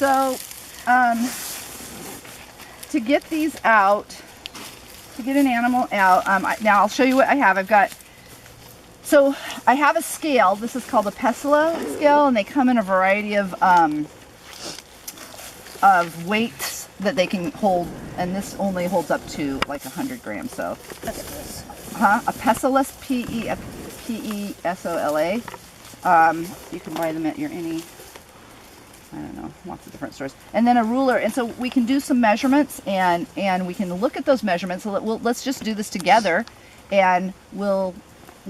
So, to get these out, to get an animal out, now I'll show you what I have. So I have a scale. This is called a Pesilo scale, and they come in a variety of weights that they can hold, and this only holds up to like 100 grams. So, a Pesola, P-E-S-O-L-A. You can buy them at your I don't know, lots of different stores. And then a ruler, and so we can do some measurements, and we can look at those measurements. So let's just do this together, and we'll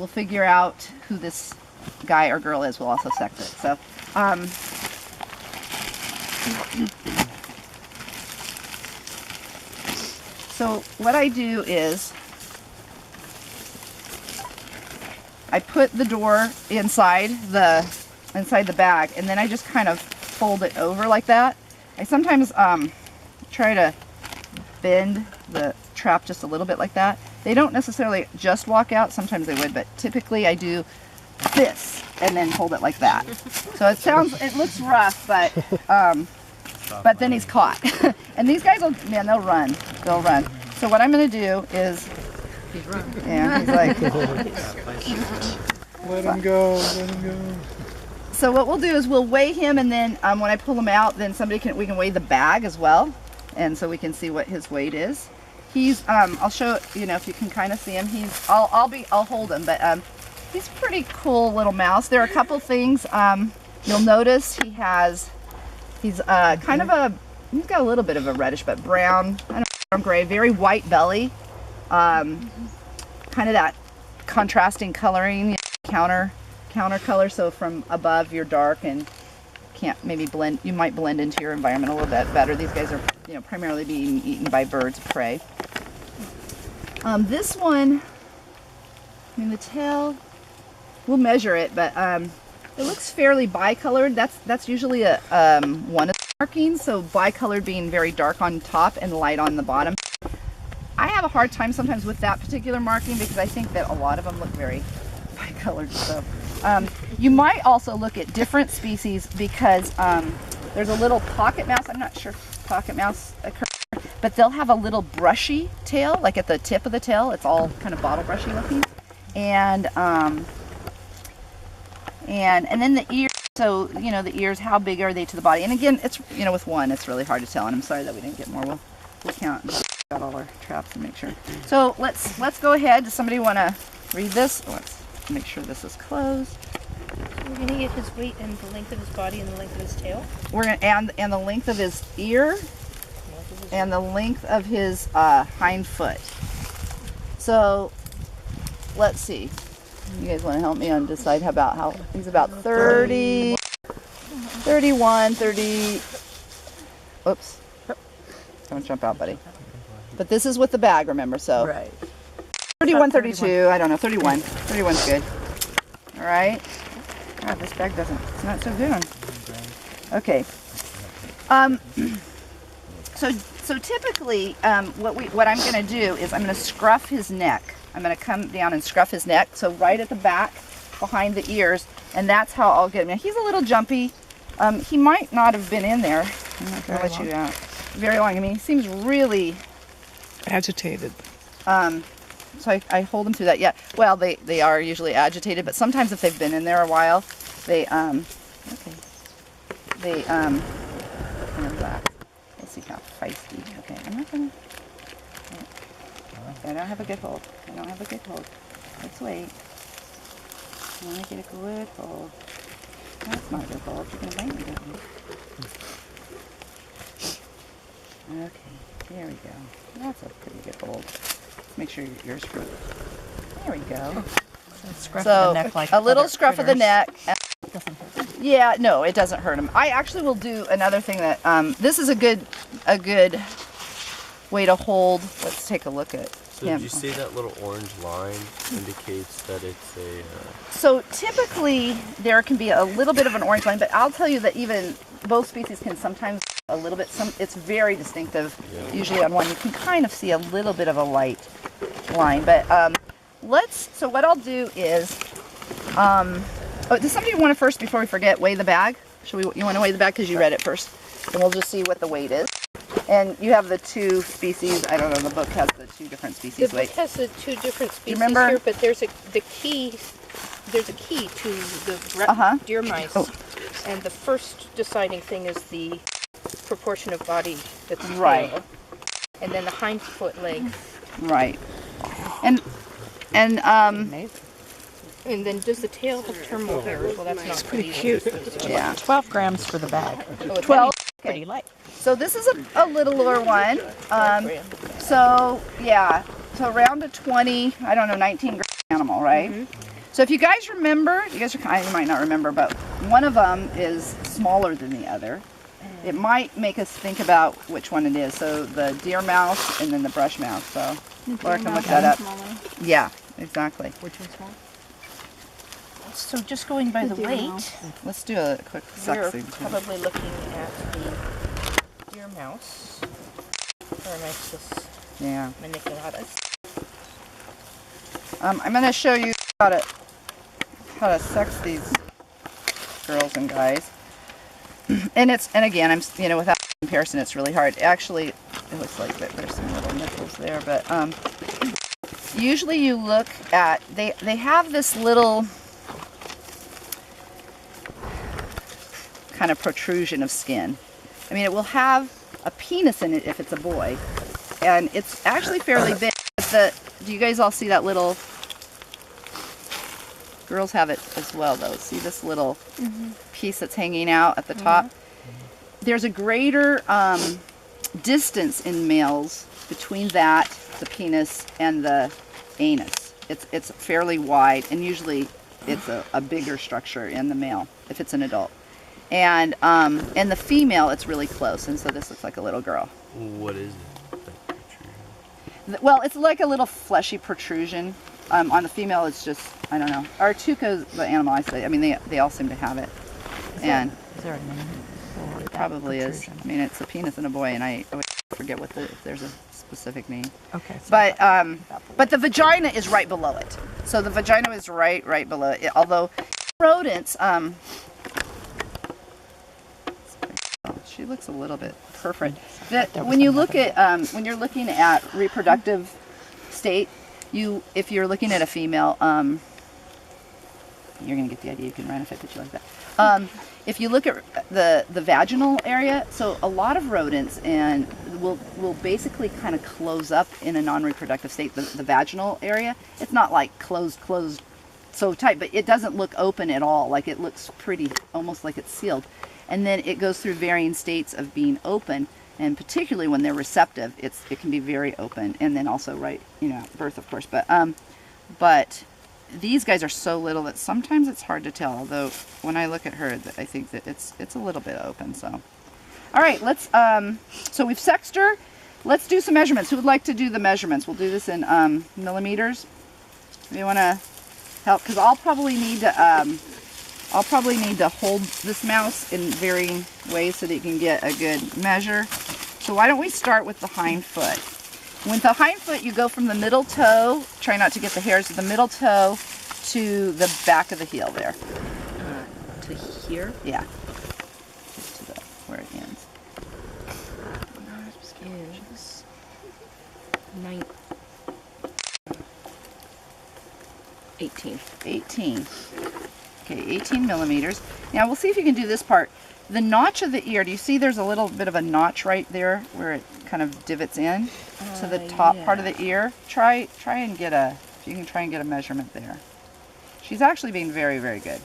figure out who this guy or girl is. We'll also sex it. So, so what I do is I put the door inside the bag, and then I just kind of fold it over like that. I sometimes try to bend the trap just a little bit like that. They don't necessarily just walk out. Sometimes they would, but typically I do this and then hold it like that. So it looks rough, but then he's caught. And these guys they'll run. They'll run. So what I'm going to do is, he's running. Yeah, he's like, let him go, let him go. So what we'll do is we'll weigh him, and then when I pull him out, then we can weigh the bag as well, and so we can see what his weight is. He's I'll show if you can kind of see him. I'll hold him, but he's a pretty cool little mouse. There are a couple things you'll notice. He's got a little bit of a reddish but brown, brown gray, very white belly, kind of that contrasting coloring, counter color, so from above you're dark and you might blend into your environment a little bit better. These guys are primarily being eaten by birds of prey. This one, the tail, we'll measure it, but it looks fairly bicolored. That's usually one of the markings, so bicolored being very dark on top and light on the bottom. I have a hard time sometimes with that particular marking because I think that a lot of them look very bicolored. So you might also look at different species because there's a little pocket mouse. I'm not sure if pocket mouse occurs, but they'll have a little brushy tail, like at the tip of the tail. It's all kind of bottle brushy looking, and then the ears. So the ears, how big are they to the body? And again, it's with one, it's really hard to tell. And I'm sorry that we didn't get more. We'll count and got all our traps and make sure. So let's go ahead. Does somebody want to read this? Let's make sure this is closed. We're going to get his weight and the length of his body and the length of his tail. We're going to and the length of his ear and the length of his hind foot. So let's see. You guys want to help me on decide how he's about 30, 31, 30. Oops. Don't jump out, buddy. But this is with the bag, remember, so. Right. 31, 32, I don't know, 31. 31's good. All right. God, this bag it's not so good. Okay. So typically, what I'm going to do is I'm going to scruff his neck. I'm going to come down and scruff his neck, so right at the back, behind the ears, and that's how I'll get him. Now, he's a little jumpy. He might not have been in there. I'm not going to let you out. Very long. I mean, he seems really agitated. So I hold them through that. Yeah. Well, they are usually agitated, but sometimes if they've been in there a while, they relax. Let's see how feisty. Okay, I'm not gonna. I don't have a good hold. Let's wait. I want to get a good hold. That's not a good hold. You're gonna bite me, don't you? Okay, there we go. That's a pretty good hold. Make sure your ears fruit. There we go. Scruff of the neck, like a little scruff of the neck. Doesn't hurt. Yeah, no, it doesn't hurt him. I actually will do another thing that this is a good way to hold. Let's take a look at So him. did you see that little orange line indicates that it's a... So typically there can be a little bit of an orange line, but I'll tell you that even both species can sometimes a little bit. It's very distinctive. Yeah. Usually on one you can kind of see a little bit of a light line, but so what I'll do is does somebody want to first, before we forget, weigh the bag? You want to weigh the bag because you read it first? and we'll just see what the weight is. And you have the two species. I don't know. The book has the two different The species book weight. has the two different species remember? here, but there's a key to the deer mice. Oh. And the first deciding thing is the proportion of body that's tail. Right. And then the hind foot length. Right. And And then does the tail have terminal hairs? Well, that's not Pretty cute. yeah. 12 grams for the bag. Oh, it's 12. Pretty light. So this is a littler one. So yeah, so around a 20, I don't know, 19 gram animal, right? So if you guys remember, you might not remember, but one of them is smaller than the other. It might make us think about which one it is. So the deer mouse and then the brush mouse. So Laura can look that up. Yeah, exactly. Which one's small? So just going by the weight, Let's do a quick we're sucking. probably looking at the deer mouse. Paramyxis Yeah. maniculatus. I'm going to show you how to sex these girls and guys. And again, without comparison, it's really hard. Actually, it looks like there's some little nipples there, but usually you look at they have this little kind of protrusion of skin. I mean, it will have a penis in it if it's a boy, and it's actually fairly big. Do you guys all see that little? Girls have it as well, though. See this little piece that's hanging out at the top? There's a greater distance in males between that, the penis, and the anus. It's fairly wide, and usually it's a bigger structure in the male if it's an adult. And the female, it's really close, and so this looks like a little girl. What is it? That protrusion? Well, it's like a little fleshy protrusion. On the female, it's just, I don't know. Artuca's the animal I say. I mean, they all seem to have it. And Is there a name? for it that probably is. protrusion? I mean, it's a penis and a boy, and I always forget if there's a specific name. Okay. So But the vagina is right below it. So the vagina is right below it. Although rodents, she looks a little bit perfect. When you look at when you're looking at reproductive state, if you're looking at a female, you're gonna get the idea. You can run if I put you like that. If you look at the vaginal area, so a lot of rodents will basically kind of close up in a non-reproductive state. The vaginal area, it's not like closed so tight, but it doesn't look open at all. Like it looks pretty, almost like it's sealed. And then it goes through varying states of being open, and particularly when they're receptive, it can be very open. And then also birth, of course. But these guys are so little that sometimes it's hard to tell. Although when I look at her, I think that it's a little bit open. So, all right, let's. So we've sexed her. Let's do some measurements. Who would like to do the measurements? We'll do this in millimeters. If you want to help, because I'll probably need to hold this mouse in varying ways so that you can get a good measure. So why don't we start with the hind foot? With the hind foot, you go from the middle toe, try not to get the hairs of the middle toe, to the back of the heel there. To here? Yeah. Just to where it ends. Is 18. 18. Okay, 18 millimeters. Now we'll see if you can do this part. The notch of the ear, do you see there's a little bit of a notch right there where it kind of divots in to the top part of the ear? Try and get if you can try and get a measurement there. She's actually being very, very good.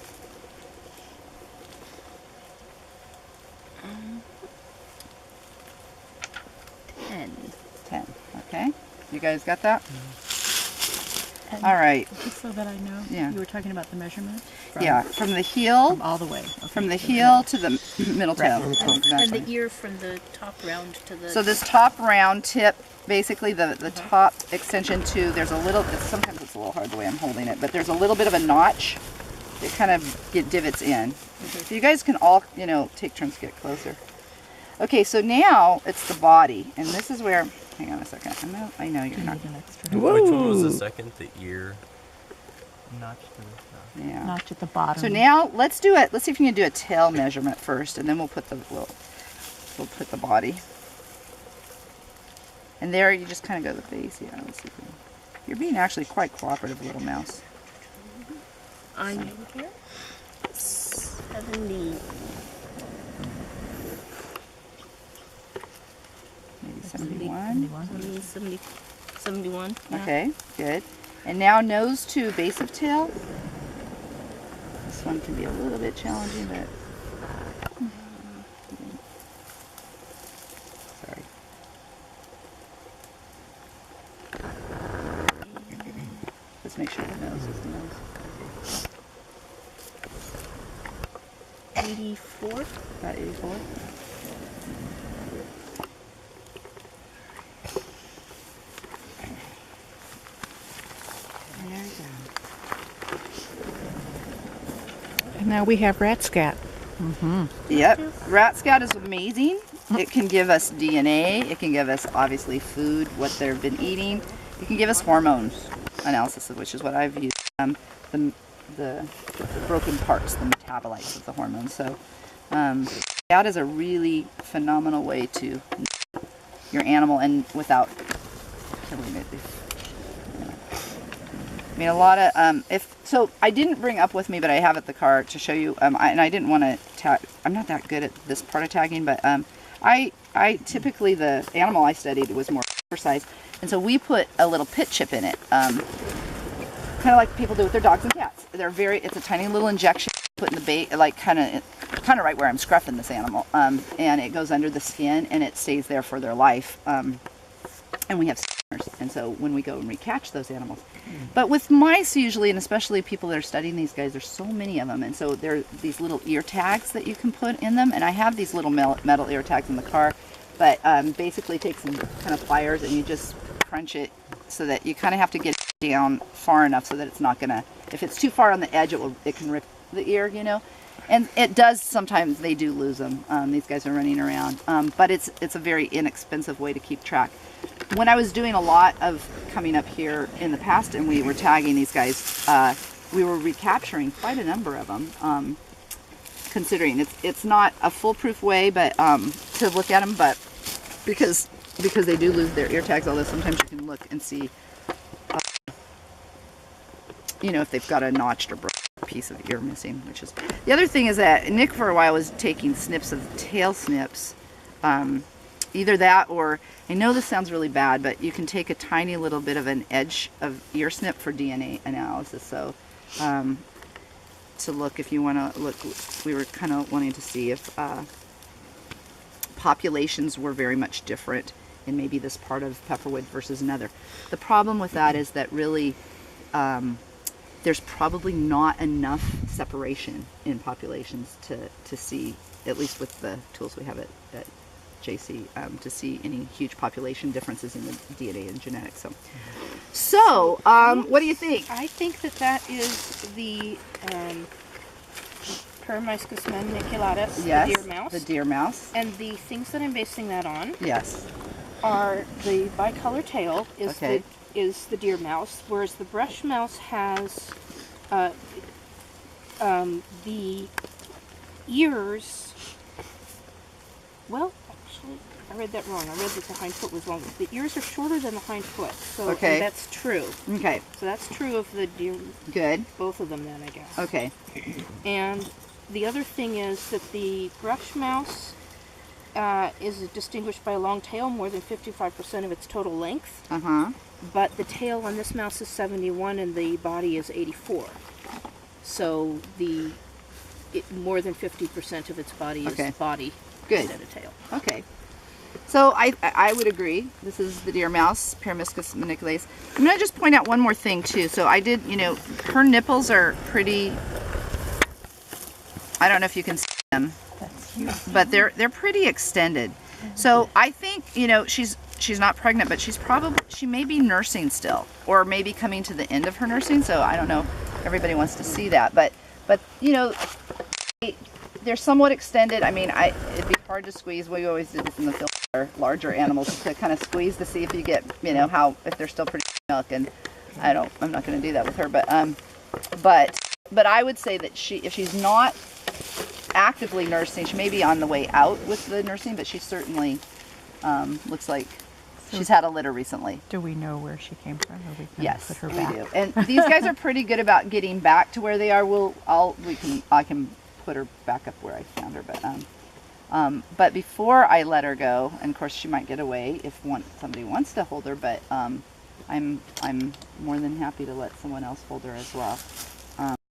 10. Okay. You guys got that? And all right. Just so that I know, Yeah. you were talking about the measurement? Yeah, from the heel, From all the way. Okay. from the heel to the middle toe. And Exactly. the ear from the top round to the... So this top round tip, basically the top extension to, there's a little, sometimes it's a little hard the way I'm holding it, but there's a little bit of a notch that kind of divots in. So you guys can all, take turns to get closer. Okay, so now it's the body, and this is where, hang on a second, I know you're not, Need an extra Which one was the second? The ear? Notch to the top. yeah. notch at the bottom. So now let's do it. Let's see if you can do a tail measurement first, and then we'll put the little. we'll put the body. And there you just kind of go to the face. Yeah, let's see. You're being actually quite cooperative, little mouse. I'm here. 70. Maybe 71. 71. Yeah. Okay, good. And now nose to base of tail. This one can be a little bit challenging, but sorry. Let's make sure the nose is the nose. 84. About 84. There you go. And now we have rat scat. Yep, rat scat is amazing. It can give us DNA. It can give us obviously food, what they've been eating. It can give us hormones analysis, which is what I've used. The broken parts, the metabolites of the hormones. So that is a really phenomenal way to your animal and without killing it. I mean, a lot of, so I didn't bring up with me, but I have at the car to show you, and I didn't want to tag, I'm not that good at this part of tagging, but I typically, the animal I studied was more precise, and so we put a little pit chip in it, kind of like people do with their dogs and cats. It's a tiny little injection put in the bait, like kind of right where I'm scruffing this animal, and it goes under the skin, and it stays there for their life, and we have skimmers, and so when we go and recatch those animals. But with mice usually, and especially people that are studying these guys, there's so many of them, and so there are these little ear tags that you can put in them, and I have these little metal ear tags in the car, but basically take some kind of pliers and you just crunch it so that you kind of have to get it down far enough so that it's not gonna, if it's too far on the edge, it can rip the ear, you know. And it does, sometimes they do lose them. These guys are running around, but it's a very inexpensive way to keep track. When I was doing a lot of coming up here in the past and we were tagging these guys, we were recapturing quite a number of them, considering it's not a foolproof way but to look at them, but because they do lose their ear tags, although sometimes you can look and see, you know, if they've got a notched or broken piece of ear missing, which is the other thing is that Nick for a while was taking snips of tail snips, either that or, I know this sounds really bad, but you can take a tiny little bit of an edge of ear snip for DNA analysis. So to look, if you want to look, we were kind of wanting to see if populations were very much different in maybe this part of Pepperwood versus another. The problem with that is that really there's probably not enough separation in populations to see, at least with the tools we have at JC, to see any huge population differences in the DNA and genetics. So what do you think? I think that is the Peromyscus maniculatus, Yes, the deer mouse. the deer mouse. And the things that I'm basing that on Yes. are the bicolor tail is Okay. the deer mouse, whereas the brush mouse has the ears. Well, actually, I read that wrong. I read that the hind foot was longer. The ears are shorter than the hind foot, so Okay. and that's true. Okay. So that's true of the deer, Good. both of them then, I guess. Okay. And the other thing is that the brush mouse is distinguished by a long tail, more than 55% of its total length. Uh-huh. But the tail on this mouse is 71 and the body is 84. So more than 50% of its body is Okay. body Good. instead of tail. Okay. So I would agree. This is the deer mouse, Peromyscus maniculatus. I'm going to just point out one more thing too. So I did, you know, her nipples are pretty, I don't know if you can see them, That's huge. but they're pretty extended. So I think, you know, she's not pregnant, but she may be nursing still, or maybe coming to the end of her nursing. So I don't know if everybody wants to see that, but you know, they're somewhat extended. I mean, it'd be hard to squeeze. We always did this in the field for larger animals to kind of squeeze to see if you get, you know, if they're still pretty milk. And I'm not going to do that with her, but I would say that if she's not actively nursing. She may be on the way out with the nursing, but she certainly looks like she's had a litter recently. Do we know where she came from? Or we can Yes, put her we back? do. And these guys are pretty good about getting back to where they are. I can put her back up where I found her, but before I let her go, and of course she might get away if somebody wants to hold her, but I'm more than happy to let someone else hold her as well.